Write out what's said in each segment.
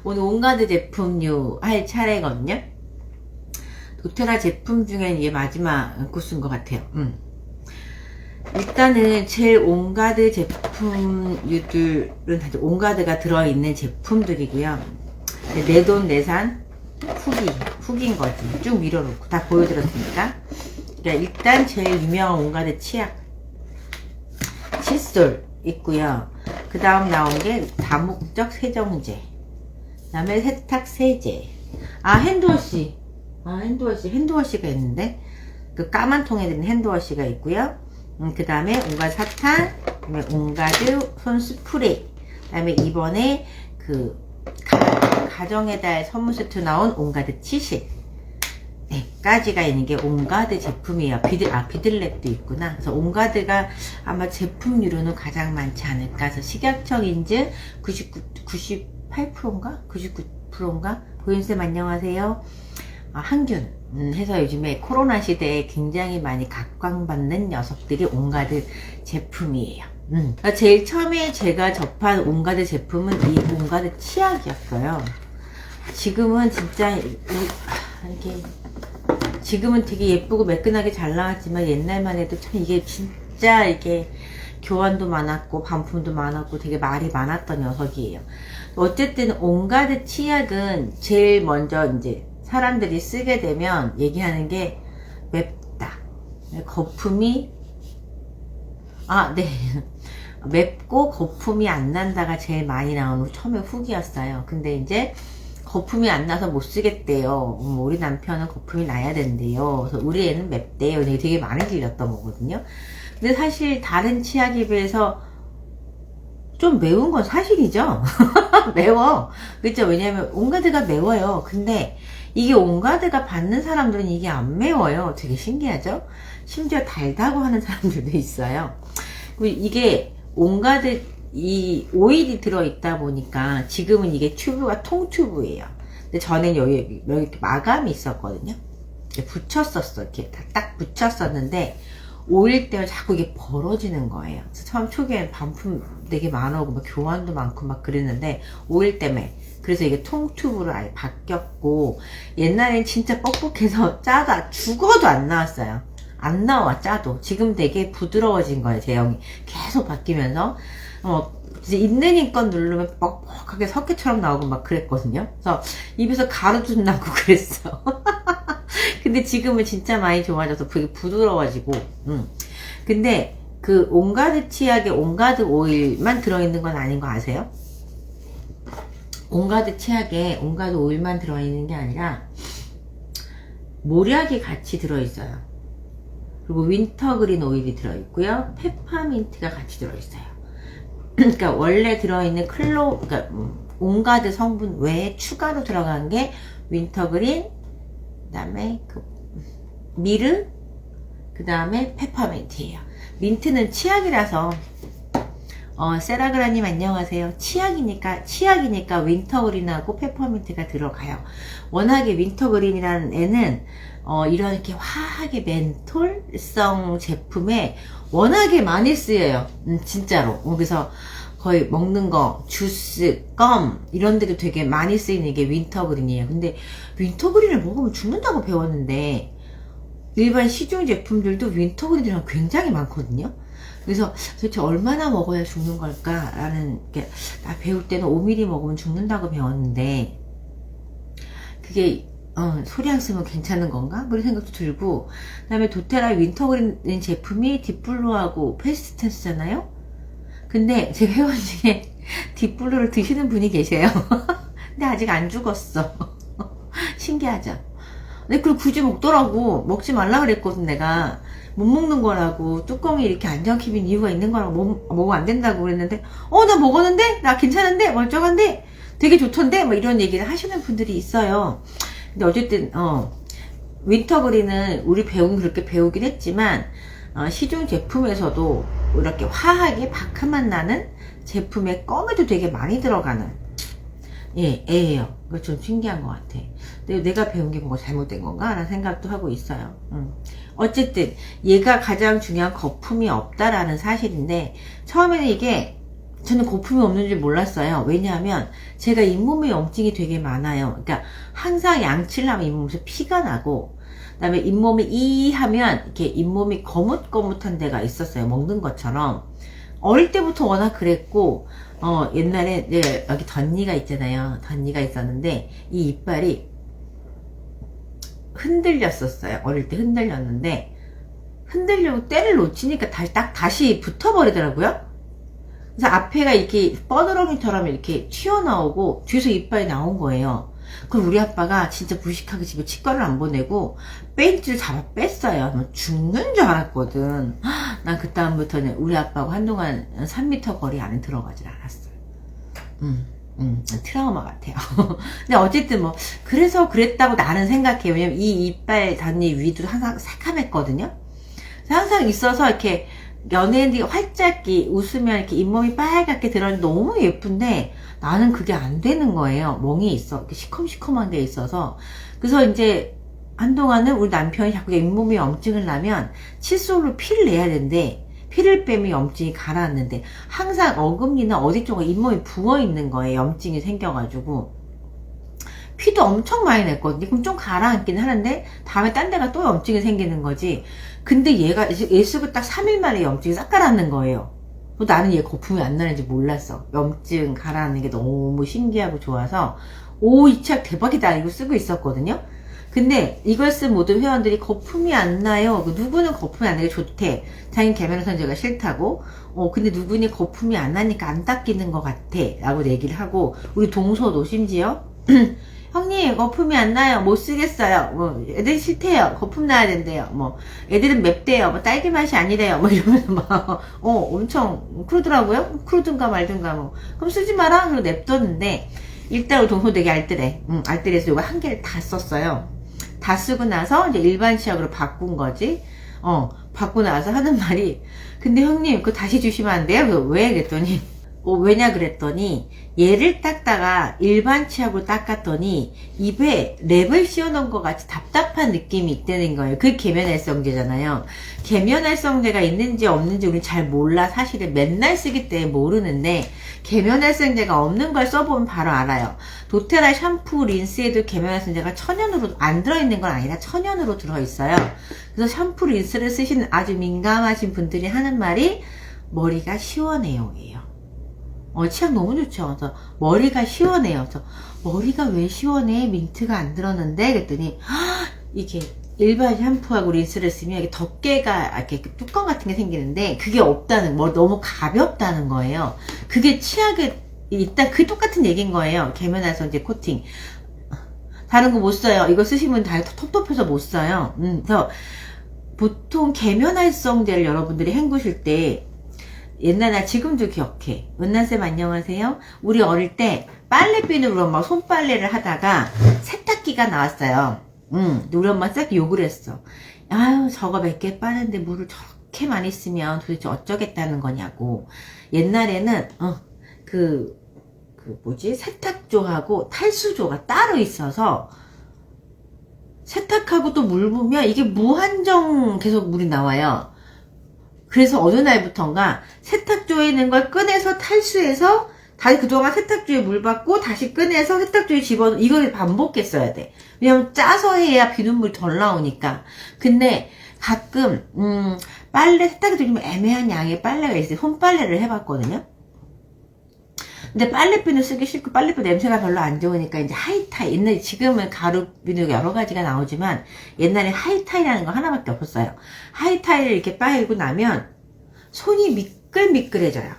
오늘 온가드 제품류 할 차례거든요. 도테라 제품 중에 이게 마지막 코스인 것 같아요. 일단은 제일 온가드 제품류들은 다들 온가드가 들어있는 제품들이고요. 내돈내산 후기인 거지. 쭉 밀어놓고 다 보여드렸으니까. 그러니까 일단 제일 유명한 온가드 치약 칫솔 있고요. 그 다음 나온 게 다목적 세정제, 그 다음에 세탁세제, 핸드워시가 있는데 그 까만 통에 드는 핸드워시가 있고요. 그 다음에 온가드 사탕, 그 다음에 온가드 손 스프레이, 그 다음에 이번에 그 가정의 달 선물 세트 나온 온가드 치실, 네, 까지가 있는 게 온가드 제품이에요. 비들랩도 있구나. 그래서 온가드가 아마 제품류로는 가장 많지 않을까. 그래서 식약청 인증 98%인가? 99%인가? 보윤쌤 안녕하세요. 항균 해서 요즘에 코로나 시대에 굉장히 많이 각광받는 녀석들이 온가드 제품이에요. 제일 처음에 제가 접한 온가드 제품은 이 온가드 치약이었어요. 지금은 진짜 이렇게 지금은 되게 예쁘고 매끈하게 잘 나왔지만 옛날만 해도 참 이게 진짜 이게 교환도 많았고 반품도 많았고 되게 말이 많았던 녀석이에요. 어쨌든 온가드 치약은 제일 먼저 이제 사람들이 쓰게 되면 얘기하는 게 맵다, 거품이 맵고 거품이 안 난다가 제일 많이 나오는 처음에 후기였어요. 근데 이제 거품이 안 나서 못 쓰겠대요. 우리 남편은 거품이 나야 된대요. 그래서 우리 애는 맵대요. 되게 많이 들렸던 거거든요. 근데 사실 다른 치약에 비해서 좀 매운 건 사실이죠. 매워. 그렇죠? 왜냐면 온가드가 매워요. 근데 이게 온가드가 받는 사람들은 이게 안 매워요. 되게 신기하죠? 심지어 달다고 하는 사람들도 있어요. 그리고 이게 온가드 이 오일이 들어있다 보니까 지금은 이게 튜브가 통튜브예요. 근데 전엔 여기 이렇게 마감이 있었거든요. 이렇게 붙였었어. 이렇게 딱 붙였었는데 오일 때문에 자꾸 이게 벌어지는 거예요. 그래서 처음 초기엔 반품 되게 많아오고 막 교환도 많고 막 그랬는데 오일 때문에. 그래서 이게 통튜브로 아예 바뀌었고, 옛날엔 진짜 뻑뻑해서 짜다 죽어도 안 나왔어요. 안 나와, 짜도. 지금 되게 부드러워진 거예요, 제형이. 계속 바뀌면서. 이제 있는 힘껏 누르면 뻑뻑하게 석회처럼 나오고 막 그랬거든요. 그래서 입에서 가루도 나고 그랬어. 근데 지금은 진짜 많이 좋아져서 그게 부드러워지고, 근데 그 온가드 치약에 온가드 오일만 들어있는 건 아닌 거 아세요? 온가드 치약에 온가드 오일만 들어있는 게 아니라 모략이 같이 들어있어요. 그리고 윈터그린 오일이 들어있고요. 페퍼민트가 같이 들어있어요. 그러니까 원래 들어있는 그러니까 온가드 성분 외에 추가로 들어간 게 윈터그린, 그 다음에 미르, 그 다음에 페퍼민트예요. 민트는 치약이라서 세라그라님 안녕하세요. 치약이니까 윈터그린하고 페퍼민트가 들어가요. 워낙에 윈터그린이라는 애는 이렇게 화하게 멘톨성 제품에 워낙에 많이 쓰여요. 진짜로. 그래서 거의 먹는 거, 주스, 껌 이런 데도 되게 많이 쓰이는 게 윈터그린이에요. 근데 윈터그린을 먹으면 죽는다고 배웠는데 일반 시중 제품들도 윈터그린이랑 굉장히 많거든요. 그래서 도대체 얼마나 먹어야 죽는 걸까라는 게, 나 배울 때는 5ml 먹으면 죽는다고 배웠는데 그게 소량 쓰면 괜찮은 건가? 그런 생각도 들고, 그 다음에 도테라 윈터그린 제품이 딥블루하고 페스티텐스잖아요? 근데 제 회원 중에 딥블루를 드시는 분이 계세요. 근데 아직 안 죽었어. 신기하죠? 근데 그걸 굳이 먹더라고. 먹지 말라 그랬거든, 내가. 못 먹는 거라고. 뚜껑이 이렇게 안 잠기는 이유가 있는 거라고. 먹으면 안 된다고 그랬는데, 나 먹었는데? 나 괜찮은데? 멀쩡한데? 되게 좋던데? 뭐 이런 얘기를 하시는 분들이 있어요. 근데 어쨌든, 윈터그린은 우리 그렇게 배우긴 했지만, 시중 제품에서도 이렇게 화하게 박하맛 나는 제품에 껌에도 되게 많이 들어가는 애예요. 그거 좀 신기한 것 같아. 근데 내가 배운 게 뭐가 잘못된 건가? 라는 생각도 하고 있어요. 어쨌든 얘가 가장 중요한 거품이 없다라는 사실인데, 처음에는 이게 저는 거품이 없는 줄 몰랐어요. 왜냐하면 제가 잇몸에 염증이 되게 많아요. 그러니까 항상 양치를 하면 잇몸에서 피가 나고, 그다음에 잇몸이 이 하면 이렇게 잇몸이 거뭇거뭇한 데가 있었어요. 먹는 것처럼. 어릴 때부터 워낙 그랬고, 옛날에 여기 덧니가 있잖아요. 덧니가 있었는데 이 이빨이 흔들렸었어요. 어릴 때 흔들렸는데, 흔들려고 때를 놓치니까 다시 붙어버리더라고요. 그래서 앞에가 이렇게 뻐드렁이처럼 이렇게 튀어나오고 뒤에서 이빨이 나온 거예요. 그럼 우리 아빠가 진짜 무식하게 집에 치과를 안 보내고 벤치를 잡아 뺐어요. 죽는 줄 알았거든. 난 그 다음부터는 우리 아빠하고 한동안 3m 거리 안에 들어가질 않았어요. 트라우마 같아요. 근데 어쨌든 뭐 그래서 그랬다고 나는 생각해요. 왜냐면 이 이빨 덧니 위도 항상 새카맸거든요. 항상 있어서 이렇게 연예인들이 활짝 웃으면 이렇게 잇몸이 빨갛게 드러나는 너무 예쁜데 나는 그게 안 되는 거예요. 멍이 있어. 이렇게 시커먼 데 있어서. 그래서 이제 한동안은 우리 남편이 자꾸 잇몸에 염증을 나면 칫솔로 피를 내야 된대. 피를 빼면 염증이 가라앉는데 항상 어금니나 어디 쪽에 잇몸이 부어 있는 거예요. 염증이 생겨가지고. 피도 엄청 많이 냈거든요. 그럼 좀 가라앉긴 하는데 다음에 딴 데가 또 염증이 생기는 거지. 근데 얘 쓰고 딱 3일 만에 염증이 싹 가라앉는 거예요. 나는 얘 거품이 안 나는지 몰랐어. 염증 가라앉는 게 너무 신기하고 좋아서 오, 이 책 대박이다 이거 쓰고 있었거든요. 근데 이걸 쓴 모든 회원들이 거품이 안 나요. 누구는 거품이 안 나게 좋대. 자기는 계면활성제가 싫다고. 근데 누구는 거품이 안 나니까 안 닦이는 것 같아. 라고 얘기를 하고, 우리 동서도 심지어 형님 거품이 안 나요. 못 쓰겠어요. 뭐 애들 싫대요. 거품 나야 된대요. 뭐 애들은 맵대요. 뭐 딸기 맛이 아니래요. 뭐 이러면서 막 엄청 그러더라고요. 그러든가 말든가 뭐 그럼 쓰지 마라. 그러고 냅뒀는데 일단 우리 동서 되게 알뜰해. 알뜰해서 이거 한 개를 다 썼어요. 다 쓰고 나서 이제 일반 치약으로 바꾼 거지. 바꾸고 나서 하는 말이 근데 형님 그거 다시 주시면 안 돼요? 그래서 왜? 그랬더니 왜냐 그랬더니 얘를 닦다가 일반 치약으로 닦았더니 입에 랩을 씌워놓은 것 같이 답답한 느낌이 있다는 거예요. 그게 계면활성제잖아요. 계면활성제가 있는지 없는지 우리는 잘 몰라. 사실은 맨날 쓰기 때문에 모르는데 계면활성제가 없는 걸 써보면 바로 알아요. 도테라 샴푸 린스에도 계면활성제가 천연으로 안 들어있는 건 아니라 천연으로 들어있어요. 그래서 샴푸 린스를 쓰시는 아주 민감하신 분들이 하는 말이 머리가 시원해요 예요. 치약 너무 좋죠. 그래서 머리가 시원해요. 그래서 머리가 왜 시원해? 민트가 안 들었는데? 그랬더니 이게 일반 샴푸하고 린스를 쓰면 이게 덮개가 이렇게 뚜껑 같은 게 생기는데 그게 없다는 너무 가볍다는 거예요. 그게 치약에 일단 그 똑같은 얘기인 거예요. 계면활성제 코팅. 다른 거 못 써요. 이거 쓰시면 다 텁텁해서 못 써요. 그래서 보통 계면활성제를 여러분들이 헹구실 때 옛날에 지금도 기억해. 은나쌤 안녕하세요. 우리 어릴 때 빨래비누로 막 손빨래를 하다가 세탁기가 나왔어요. 우리 엄마 싹 욕을 했어. 아유 저거 몇 개 빠는데 물을 저렇게 많이 쓰면 도대체 어쩌겠다는 거냐고. 옛날에는 세탁조하고 탈수조가 따로 있어서 세탁하고 또 물 부으면 이게 무한정 계속 물이 나와요. 그래서 어느 날부턴가 세탁조에 있는 걸 꺼내서 탈수해서 다시 그동안 세탁조에 물 받고 다시 꺼내서 세탁조에 집어넣어. 이걸 반복했어야 돼. 왜냐면 짜서 해야 비눗물이 덜 나오니까. 근데 가끔 빨래 세탁기도 좀 애매한 양의 빨래가 있어요. 손빨래를 해봤거든요. 근데 빨래비누 쓰기 싫고 빨래비누 냄새가 별로 안 좋으니까 이제 하이타이, 옛날에 지금은 가루비누가 여러 가지가 나오지만 옛날에 하이타이라는 거 하나밖에 없었어요. 하이타이를 이렇게 빨고 나면 손이 미끌미끌해져요.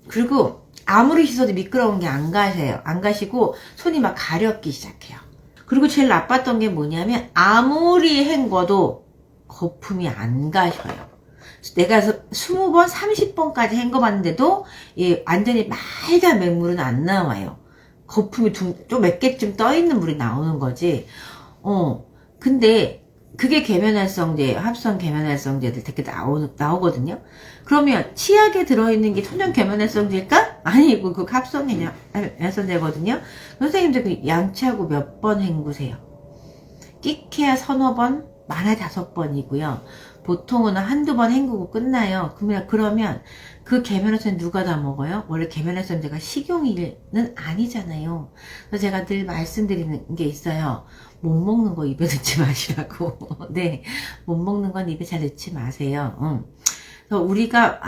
그리고 아무리 씻어도 미끄러운 게 안 가세요. 안 가시고 손이 막 가렵기 시작해요. 그리고 제일 나빴던 게 뭐냐면 아무리 헹궈도 거품이 안 가셔요. 내가 20번, 30번까지 헹궈봤는데도 완전히 맑은 맹물은 안 나와요. 거품이 좀 몇 개쯤 떠있는 물이 나오는 거지. 근데 그게 계면활성제, 합성 계면활성제들 되게 나오거든요. 그러면 치약에 들어있는 게 천연 계면활성제일까? 아니고 그 합성 계면활성제거든요. 선생님들 그 양치하고 몇 번 헹구세요? 끼케야 3-4번? 많아 5번이고요. 보통은 한두 번 헹구고 끝나요. 그러면 그 계면활성 누가 다 먹어요? 원래 계면활성제가 식용일은 아니잖아요. 그래서 제가 늘 말씀드리는 게 있어요. 못 먹는 거 입에 넣지 마시라고. 네, 못 먹는 건 입에 잘 넣지 마세요. 그래서 우리가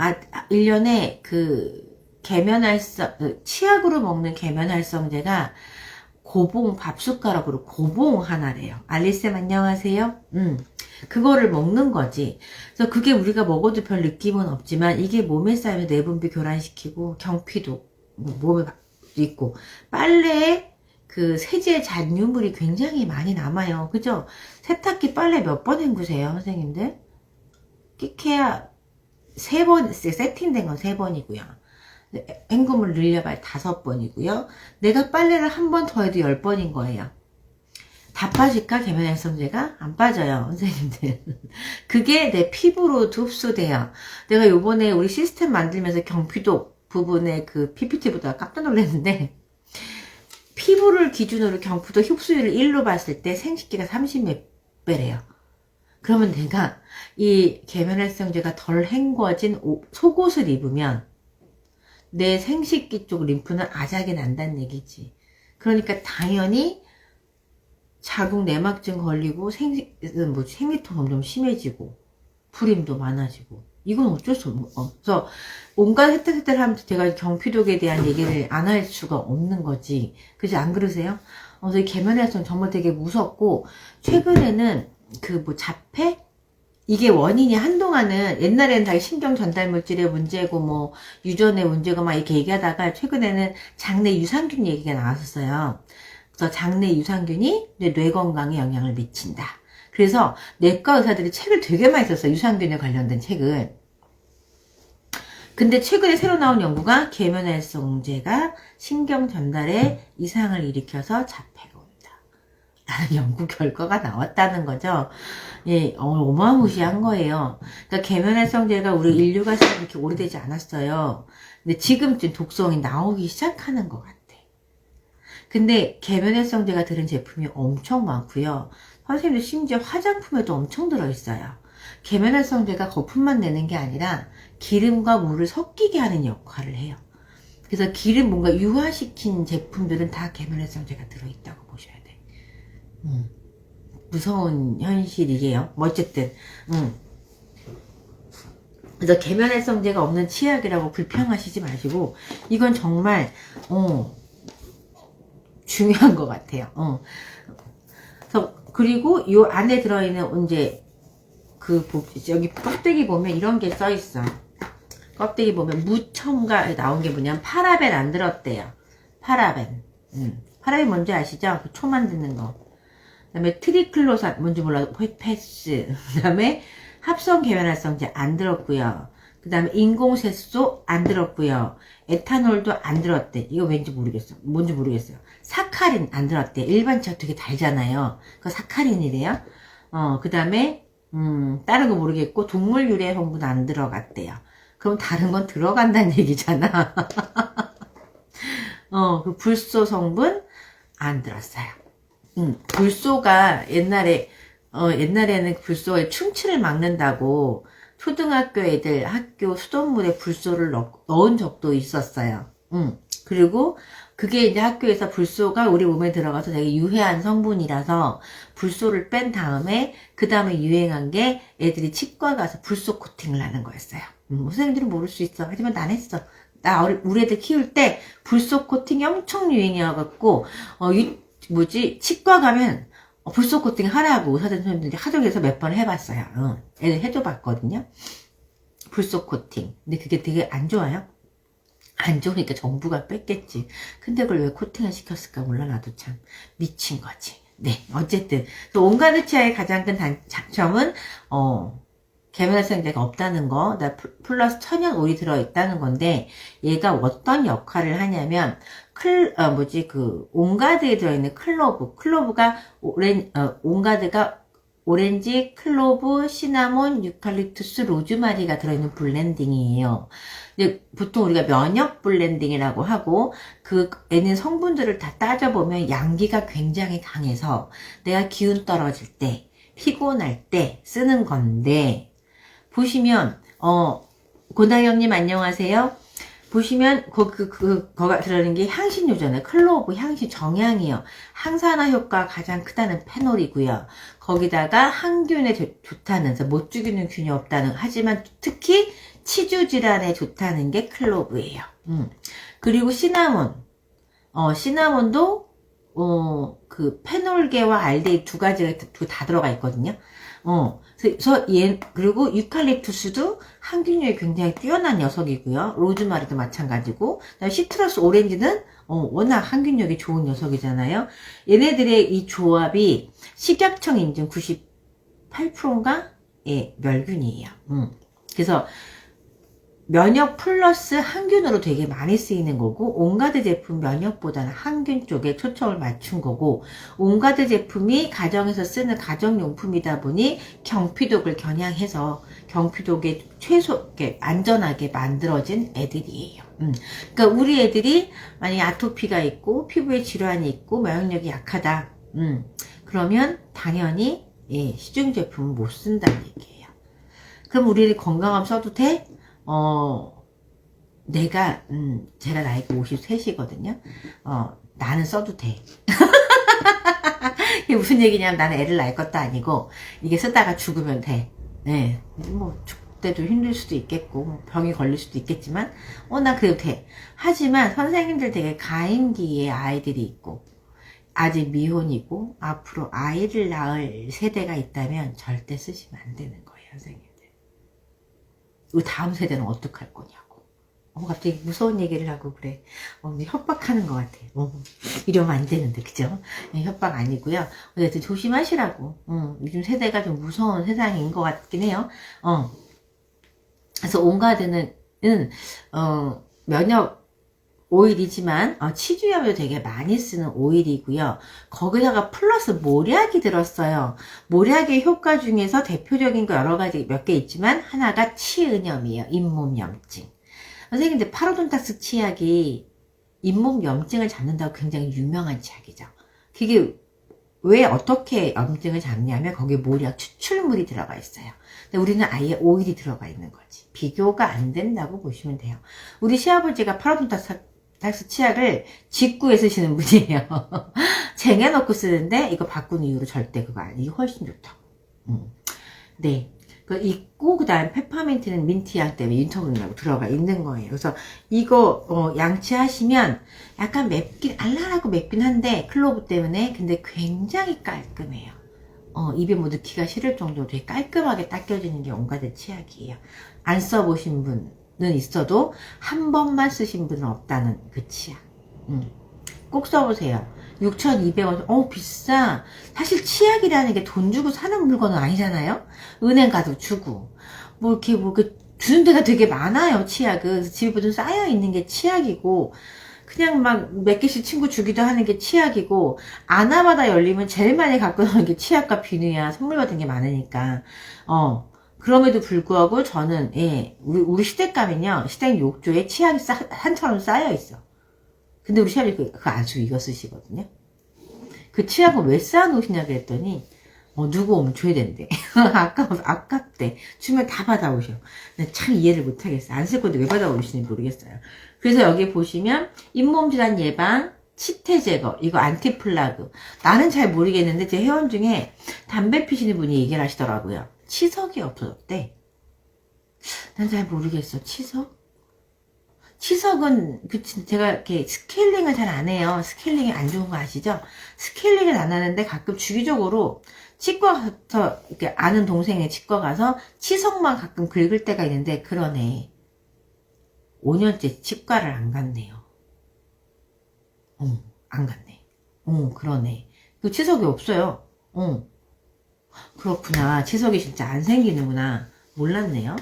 1년에 치약으로 먹는 계면활성제가 고봉, 밥숟가락으로 고봉 하나래요. 알리쌤 안녕하세요. 그거를 먹는 거지. 그래서 그게 우리가 먹어도 별 느낌은 없지만 이게 몸에 쌓이면 내분비 교란시키고 경피도 몸에 있고 빨래에 그 세제 잔유물이 굉장히 많이 남아요. 그죠? 세탁기 빨래 몇 번 헹구세요, 선생님들? 끼케야 3번, 세팅된 건 3번이고요. 헹굼을 늘려봐야 5번이고요. 내가 빨래를 한 번 더 해도 10번인 거예요. 다 빠질까? 계면활성제가? 안 빠져요, 선생님들. 그게 내 피부로도 흡수돼요. 내가 요번에 우리 시스템 만들면서 경피도 부분에 그 PPT 보다가 깜짝 놀랐는데, 피부를 기준으로 경피도 흡수율을 1로 봤을 때 생식기가 30몇 배래요. 그러면 내가 이 계면활성제가 덜 헹궈진 속옷을 입으면 내 생식기 쪽 림프는 아작이 난다는 얘기지. 그러니까 당연히 자궁 내막증 걸리고 생리통 점점 심해지고 불임도 많아지고 이건 어쩔 수 없는 거. 그래서 온갖 헷갈헷갈 하면서 제가 경피독에 대한 얘기를 안 할 수가 없는 거지. 그지 안 그러세요? 그래서 이 계면활성 정말 되게 무섭고 최근에는 자폐? 이게 원인이 한동안은 옛날에는 다 신경 전달 물질의 문제고 뭐 유전의 문제고 막 이렇게 얘기하다가 최근에는 장내 유산균 얘기가 나왔었어요. 그래서 장내 유산균이 뇌 건강에 영향을 미친다. 그래서 내과 의사들이 책을 되게 많이 썼어요. 유산균에 관련된 책을. 근데 최근에 새로 나온 연구가 계면활성제가 신경 전달에 이상을 일으켜서 자폐가 온다 라는 연구 결과가 나왔다는 거죠. 예, 어마무시한 거예요. 그러니까 계면활성제가 우리 인류가 쓰는 그렇게 오래되지 않았어요. 근데 지금쯤 독성이 나오기 시작하는 것 같아. 근데 계면활성제가 들은 제품이 엄청 많고요. 선생님들 심지어 화장품에도 엄청 들어있어요. 계면활성제가 거품만 내는 게 아니라 기름과 물을 섞이게 하는 역할을 해요. 그래서 기름 뭔가 유화시킨 제품들은 다 계면활성제가 들어있다고 보셔야 돼. 무서운 현실이에요. 뭐 어쨌든 그래서 계면활성제가 없는 치약이라고 불평하시지 마시고 이건 정말 중요한 것 같아요. 그래서 그리고 요 안에 들어있는 이제 여기 껍데기 보면 이런 게 써 있어. 껍데기 보면 무첨가 나온 게 뭐냐면 파라벤 안 들었대요. 파라벤. 파라벤 뭔지 아시죠? 그 초 만드는 거. 그 다음에 트리클로산 뭔지 몰라도 패스. 그 다음에 합성 계면활성제 안 들었고요. 그 다음에 인공색소 안 들었고요. 에탄올도 안 들었대. 이거 왠지 모르겠어. 뭔지 모르겠어요. 사카린 안 들었대. 일반 차 되게 달잖아요. 그거 사카린이래요. 그 다음에 다른 거 모르겠고 동물 유래 성분 안 들어갔대요. 그럼 다른 건 들어간다는 얘기잖아. 그 불소 성분 안 들었어요. 불소가 옛날에는 불소에 충치를 막는다고 초등학교 애들 학교 수돗물에 불소를 넣은 적도 있었어요. 그리고 그게 이제 학교에서 불소가 우리 몸에 들어가서 되게 유해한 성분이라서 불소를 뺀 다음에 그 다음에 유행한 게 애들이 치과 가서 불소 코팅을 하는 거였어요. 선생님들은 모를 수 있어. 하지만 난 했어. 우리 애들 키울 때 불소 코팅이 엄청 유행이어갖고 치과 가면 불소 코팅 하라고 의사 선생님들이 하도해서 몇 번 해봤어요. 애들 해도 봤거든요. 불소 코팅. 근데 그게 되게 안 좋아요. 안 좋으니까 정부가 뺐겠지. 근데 그걸 왜 코팅을 시켰을까 몰라. 나도 참 미친 거지. 네, 어쨌든 또 온가드 치아의 가장 큰 장점은 계면활성제가 없다는 거, 플러스 천연 오일이 들어있다는 건데, 얘가 어떤 역할을 하냐면, 온가드에 들어있는 클로브가 온가드가 오렌지, 클로브, 시나몬, 유칼립투스, 로즈마리가 들어있는 블렌딩이에요. 근데 보통 우리가 면역 블렌딩이라고 하고, 애는 성분들을 다 따져보면 양기가 굉장히 강해서, 내가 기운 떨어질 때, 피곤할 때 쓰는 건데, 보시면 고나영님 안녕하세요. 보시면 거가 들어가는 게 향신료잖아요. 클로브, 향신, 정향이요. 항산화 효과가 가장 크다는 페놀이고요. 거기다가 항균에 좋다는, 그래서 못 죽이는 균이 없다는, 하지만 특히 치주 질환에 좋다는 게 클로브예요. 그리고 시나몬, 시나몬도 그 페놀계와 알데히 두 가지가 다 들어가 있거든요. 그래서 그리고 유칼립투스도 항균력이 굉장히 뛰어난 녀석이고요. 로즈마리도 마찬가지고, 그다음에 시트러스 오렌지는 워낙 항균력이 좋은 녀석이잖아요. 얘네들의 이 조합이 식약청 인증 98%인가? 예, 멸균이에요. 그래서 면역 플러스 항균으로 되게 많이 쓰이는 거고, 온가드 제품 면역보다는 항균 쪽에 초점을 맞춘 거고, 온가드 제품이 가정에서 쓰는 가정용품이다 보니 경피독을 겨냥해서 경피독에 안전하게 만들어진 애들이에요. 그러니까 우리 애들이 만약에 아토피가 있고 피부에 질환이 있고 면역력이 약하다. 그러면 당연히 시중 제품은 못 쓴다는 얘기예요. 그럼 우리 건강하면 써도 돼? 제가 나이가 53이거든요. 나는 써도 돼. 이게 무슨 얘기냐면 나는 애를 낳을 것도 아니고, 이게 쓰다가 죽으면 돼. 네. 뭐, 죽을 때도 힘들 수도 있겠고, 병이 걸릴 수도 있겠지만, 나 그래도 돼. 하지만 선생님들 되게 가임기에 아이들이 있고, 아직 미혼이고, 앞으로 아이를 낳을 세대가 있다면 절대 쓰시면 안 되는 거예요, 선생님. 우리 다음 세대는 어떡할 거냐고. 갑자기 무서운 얘기를 하고 그래. 협박하는 것 같아. 이러면 안 되는데, 그죠? 협박 아니고요. 어쨌든 조심하시라고. 요즘 세대가 좀 무서운 세상인 것 같긴 해요. 그래서 온가드는, 면역 오일이지만, 치주염도 되게 많이 쓰는 오일이고요. 거기다가 플러스 모략이 들었어요. 모략의 효과 중에서 대표적인 거 여러 가지 몇 개 있지만, 하나가 치은염이에요. 잇몸염증. 선생님들 파로돈탁스 치약이 잇몸 염증을 잡는다고 굉장히 유명한 치약이죠. 그게 왜 어떻게 염증을 잡냐면 거기에 모략 추출물이 들어가 있어요. 근데 우리는 아예 오일이 들어가 있는 거지. 비교가 안 된다고 보시면 돼요. 우리 시아버지가 파로돈탁스 치약을 직구에 쓰시는 분이에요. 쟁여놓고 쓰는데 이거 바꾼 이후로 절대 그거 아니에요. 이게 훨씬 좋다고. 네. 그 있고, 그 다음에 페퍼민트는 민트향 때문에 인터그린이라고 들어가 있는 거예요. 그래서 이거 양치하시면 약간 맵긴, 알랄하고 맵긴 한데 클로브 때문에, 근데 굉장히 깔끔해요. 입에 뭐 넣기가 싫을 정도로 되게 깔끔하게 닦여지는 게 온가드 치약이에요. 안 써보신 분은 있어도 한 번만 쓰신 분은 없다는 그 치약. 꼭 써보세요. 6,200원. 비싸. 사실 치약이라는 게 돈 주고 사는 물건은 아니잖아요? 은행 가도 주고. 주는 데가 되게 많아요, 치약은. 그래서 집에 보통 쌓여있는 게 치약이고, 그냥 막 몇 개씩 친구 주기도 하는 게 치약이고, 아나바다 열리면 제일 많이 갖고 나오는 게 치약과 비누야. 선물 받은 게 많으니까. 그럼에도 불구하고 저는, 우리 시댁 가면요, 시댁 욕조에 치약이 한처럼 쌓여있어. 근데 우리 시아버지 그거 안 쓰고 이거 쓰시거든요. 그 치약을 왜 쌓아놓으시냐 그랬더니 누구 오면 줘야 된대. 아깝대. 주면 다 받아오셔. 근데 참 이해를 못하겠어. 안 쓸 건데 왜 받아오시는지 모르겠어요. 그래서 여기 보시면 잇몸 질환 예방, 치태 제거, 이거 안티플라그. 나는 잘 모르겠는데 제 회원 중에 담배 피시는 분이 얘기를 하시더라고요. 치석이 없어졌대. 난 잘 모르겠어. 치석은 제가 이렇게 스케일링을 잘 안 해요. 스케일링이 안 좋은 거 아시죠? 스케일링을 안 하는데 가끔 주기적으로 치과 가서 이렇게 아는 동생의 치과 가서 치석만 가끔 긁을 때가 있는데 그러네. 5년째 치과를 안 갔네요. 안 갔네. 그러네. 그 치석이 없어요. 그렇구나. 치석이 진짜 안 생기는구나. 몰랐네요.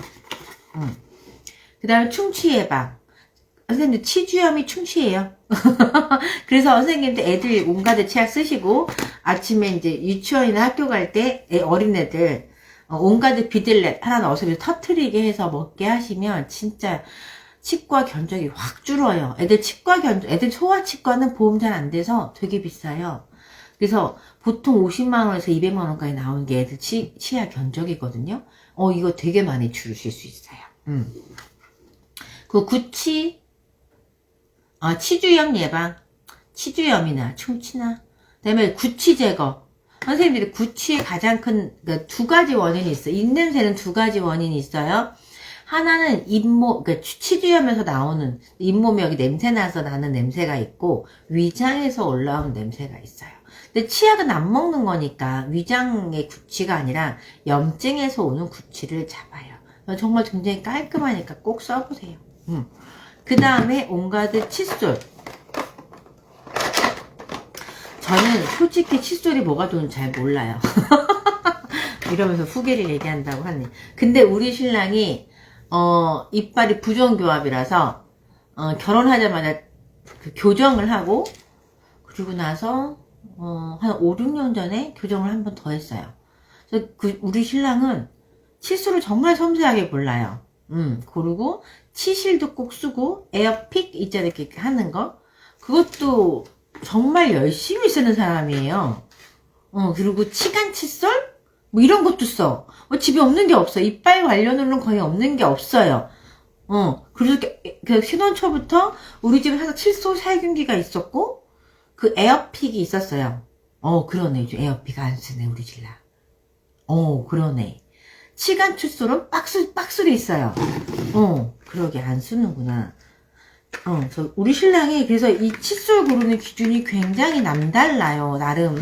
그 다음에 충치 예방. 선생님들 치주염이 충치예요. 그래서 선생님들 애들 온가드 치약 쓰시고 아침에 이제 유치원이나 학교 갈 때 어린애들 온가드 비들렛 하나 넣어서 터트리게 해서 먹게 하시면 진짜 치과 견적이 확 줄어요. 애들 소아 치과는 보험 잘 안 돼서 되게 비싸요. 그래서 보통 50만원에서 200만원까지 나오는 게 애들 치아 견적이거든요. 이거 되게 많이 줄이실 수 있어요. 그 구취, 치주염 예방, 치주염이나 충치나, 그다음에 구취 제거. 선생님들이 구취의 가장 큰, 그러니까 두 가지 원인이 있어요. 입냄새는 두 가지 원인이 있어요. 하나는 잇몸, 그러니까 치주염에서 나오는, 잇몸에 여기 냄새 나서 나는 냄새가 있고, 위장에서 올라오는 냄새가 있어요. 근데 치약은 안 먹는 거니까, 위장의 구취가 아니라, 염증에서 오는 구취를 잡아요. 정말 굉장히 깔끔하니까 꼭 써보세요. 그 다음에 온갖 칫솔. 저는 솔직히 칫솔이 뭐가 좋은지 잘 몰라요. 이러면서 후기를 얘기한다고 하네. 근데 우리 신랑이 이빨이 부정교합이라서 결혼하자마자 그 교정을 하고, 그리고 나서 한 5, 6년 전에 교정을 한 번 더 했어요. 그래서 우리 신랑은 칫솔을 정말 섬세하게 골라요. 그리고 치실도 꼭 쓰고, 에어픽 있잖아요, 이렇게 하는 거. 그것도 정말 열심히 쓰는 사람이에요. 그리고 치간 칫솔? 뭐 이런 것도 써. 집에 없는 게 없어. 이빨 관련으로는 거의 없는 게 없어요. 그래서 그 신혼 초부터 우리 집에 항상 칫솔 살균기가 있었고, 그 에어픽이 있었어요. 그러네. 요즘 에어픽 안 쓰네, 우리 신랑. 그러네. 치간 칫솔은 박스로 있어요. 그러게 안 쓰는구나. 그래서 우리 신랑이 그래서 이 칫솔 고르는 기준이 굉장히 남달라요, 나름.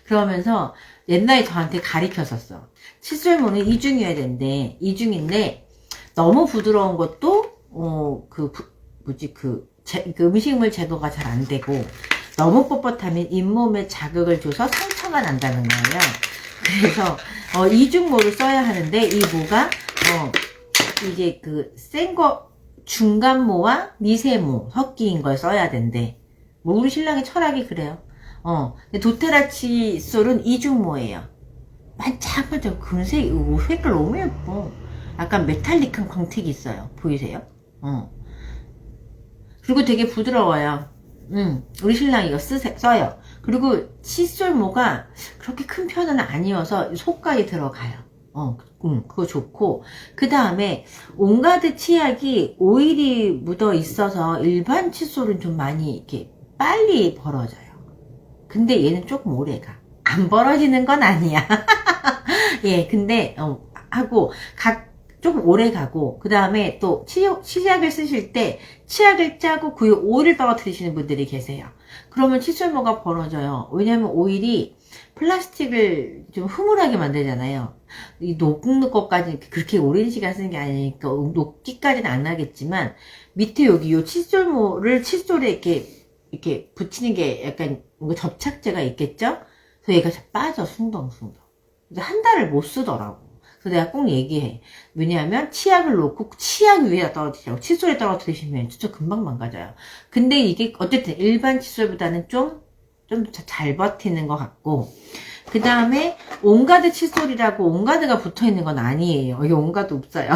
그러면서 옛날에 저한테 가르쳤었어. 칫솔모는 이중이어야 된대. 이중인데, 너무 부드러운 것도, 그 음식물 제거가 잘 안 되고, 너무 뻣뻣하면 잇몸에 자극을 줘서 상처가 난다는 거예요. 그래서, 이중모를 써야 하는데, 이 모가, 이게 센 거, 중간모와 미세모 섞인 걸 써야 된대. 뭐 우리 신랑의 철학이 그래요. 도테라 칫솔은 이중모예요. 반짝반짝 금색, 색깔 너무 예뻐. 약간 메탈릭한 광택이 있어요. 보이세요? 그리고 되게 부드러워요. 우리 신랑 이거 써요. 그리고 칫솔모가 그렇게 큰 편은 아니어서 속까지 들어가요. 그거 좋고, 그 다음에 온갖 치약이 오일이 묻어 있어서 일반 칫솔은 좀 많이 이렇게 빨리 벌어져요. 근데 얘는 조금 오래 가. 안 벌어지는 건 아니야. 예, 근데 하고 조금 오래 가고, 그 다음에 또 치약을 쓰실 때 치약을 짜고 그 위에 오일을 떨어뜨리시는 분들이 계세요. 그러면 칫솔모가 벌어져요. 왜냐면 오일이 플라스틱을 좀 흐물하게 만들잖아요. 이 녹는 것까지 그렇게 오랜 시간 쓰는 게 아니니까 녹기까지는 안 하겠지만, 밑에 여기 요 칫솔모를 칫솔에 이렇게 붙이는 게 약간 뭔가 접착제가 있겠죠? 그래서 얘가 잘 빠져, 숭덩숭덩. 그래서 한 달을 못 쓰더라고. 그래서 내가 꼭 얘기해. 왜냐하면 치약을 놓고 치약 위에다 떨어뜨리라고. 칫솔에 떨어뜨리시면 진짜 금방 망가져요. 근데 이게 어쨌든 일반 칫솔보다는 좀 잘 버티는 것 같고, 그 다음에 온가드 칫솔이라고 온가드가 붙어있는 건 아니에요. 여기 온가드 없어요.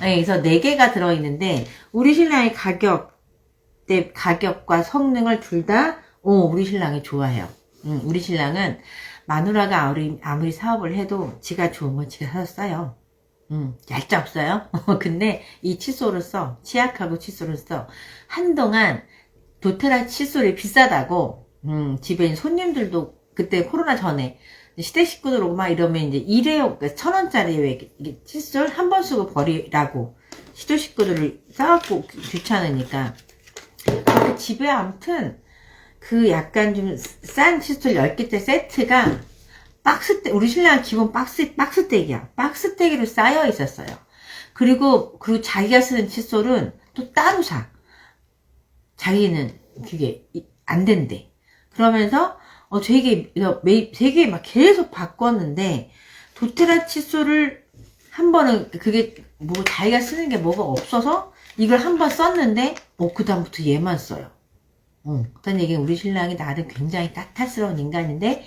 네, 그래서 4개가 들어있는데, 우리 신랑의 가격과 성능을 둘 다, 우리 신랑이 좋아해요. 우리 신랑은 마누라가 아무리 사업을 해도 지가 좋으면 지가 사서 써요. 얄짤 없어요. 근데 이 칫솔을 써. 치약하고 칫솔을 써. 한동안 도테라 칫솔이 비싸다고, 집에 있는 손님들도 그때 코로나 전에 시댁 식구들 오고 막 이러면 이제 일회용, 1,000원짜리 왜 칫솔 한 번 쓰고 버리라고 시댁 식구들을 싸갖고 귀찮으니까. 그렇게 집에 아무튼 그 약간 좀 싼 칫솔 10개짜리 세트가 우리 신랑 기본 박스떼기야. 박스떼기로 쌓여 있었어요. 그리고 자기가 쓰는 칫솔은 또 따로 사. 자기는 그게 안 된대. 그러면서 되게 막 계속 바꿨는데, 도테라 칫솔을 한 번은 그게 뭐 자기가 쓰는 게 뭐가 없어서 이걸 한 번 썼는데 그다음부터 얘만 써요. 그다는 얘기는 우리 신랑이 나름 굉장히 까탈스러운 인간인데,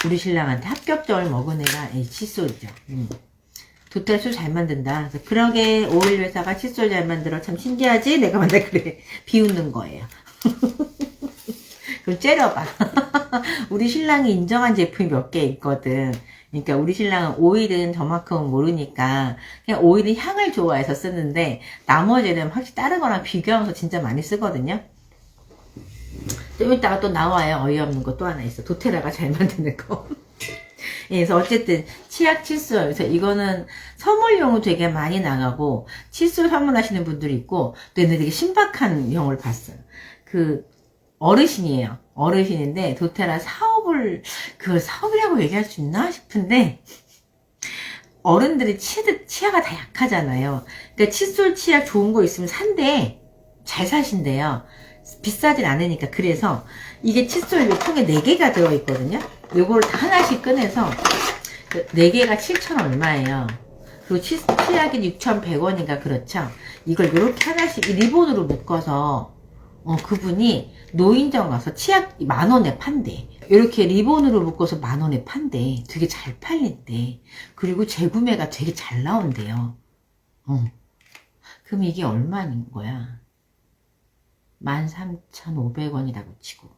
우리 신랑한테 합격점을 먹은 애가 이 칫솔이죠. 도테라 칫솔 잘 만든다. 그래서 그러게 오일 회사가 칫솔 잘 만들어 참 신기하지? 내가 맨날 그래. 비웃는 거예요. 그럼 째려봐. 우리 신랑이 인정한 제품이 몇 개 있거든. 그러니까 우리 신랑은 오일은 저만큼은 모르니까 그냥 오일은 향을 좋아해서 쓰는데 나머지는 확실히 다른 거랑 비교하면서 진짜 많이 쓰거든요. 좀 이따가 또 나와요. 어이없는 거 또 하나 있어. 도테라가 잘 만드는 거. 그래서 어쨌든 치약 칫솔, 그래서 이거는 선물용으로 되게 많이 나가고 칫솔 선물하시는 분들이 있고 또 얘는 되게 신박한 용을 봤어요. 그 어르신이에요. 어르신인데 도테라 사업을, 그걸 사업이라고 얘기할 수 있나 싶은데 어른들이 치아가 다 약하잖아요. 그러니까 칫솔 치약 좋은 거 있으면 산대. 잘 사신대요. 비싸진 않으니까. 그래서 이게 칫솔 요 통에 4개가 들어있거든요. 요거를 다 하나씩 꺼내서 4개가 7,000 얼마예요. 그리고 치약이 6,100원인가 그렇죠. 이걸 요렇게 하나씩 리본으로 묶어서 그분이 노인정 가서 치약 10,000원에 판대. 이렇게 리본으로 묶어서 10,000원에 판대. 되게 잘 팔린대. 그리고 재구매가 되게 잘 나온대요. 그럼 이게 얼마인 거야? 13,500원이라고 치고.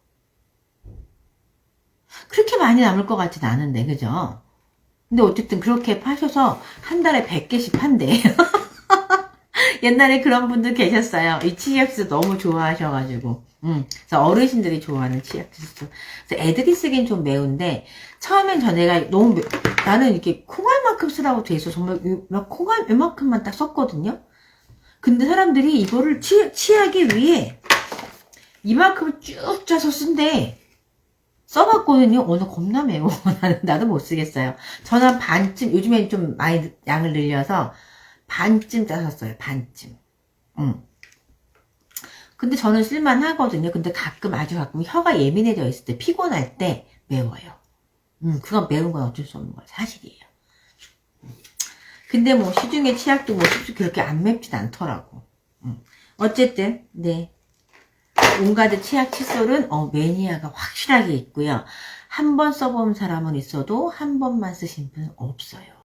그렇게 많이 남을 것 같진 않은데, 그죠? 근데 어쨌든 그렇게 파셔서 한 달에 100개씩 판대. 옛날에 그런 분들 계셨어요. 이 치약수 너무 좋아하셔가지고. 그래서 어르신들이 좋아하는 치약수. 그래서 애들이 쓰기엔 좀 매운데, 처음엔 전에가 너무, 나는 이렇게 콩알만큼 쓰라고 돼 있어. 정말 콩알 요만큼만 딱 썼거든요. 근데 사람들이 이거를 치약이 위에 이만큼을 쭉 짜서 쓴대. 써봤거든요. 오늘 겁나 매워. 나도 못 쓰겠어요. 저는 한 반쯤, 요즘엔 좀 많이 양을 늘려서 반쯤 짜서 써요. 반쯤. 근데 저는 쓸만하거든요. 근데 가끔, 아주 가끔 혀가 예민해져 있을 때, 피곤할 때 매워요. 그건 매운 건 어쩔 수 없는 거예요. 사실이에요. 근데 뭐 시중에 치약도 뭐 솔직히 그렇게 안 맵진 않더라고. 어쨌든 네, 온가드 치약 칫솔은 매니아가 확실하게 있고요. 한 번 써본 사람은 있어도 한 번만 쓰신 분은 없어요.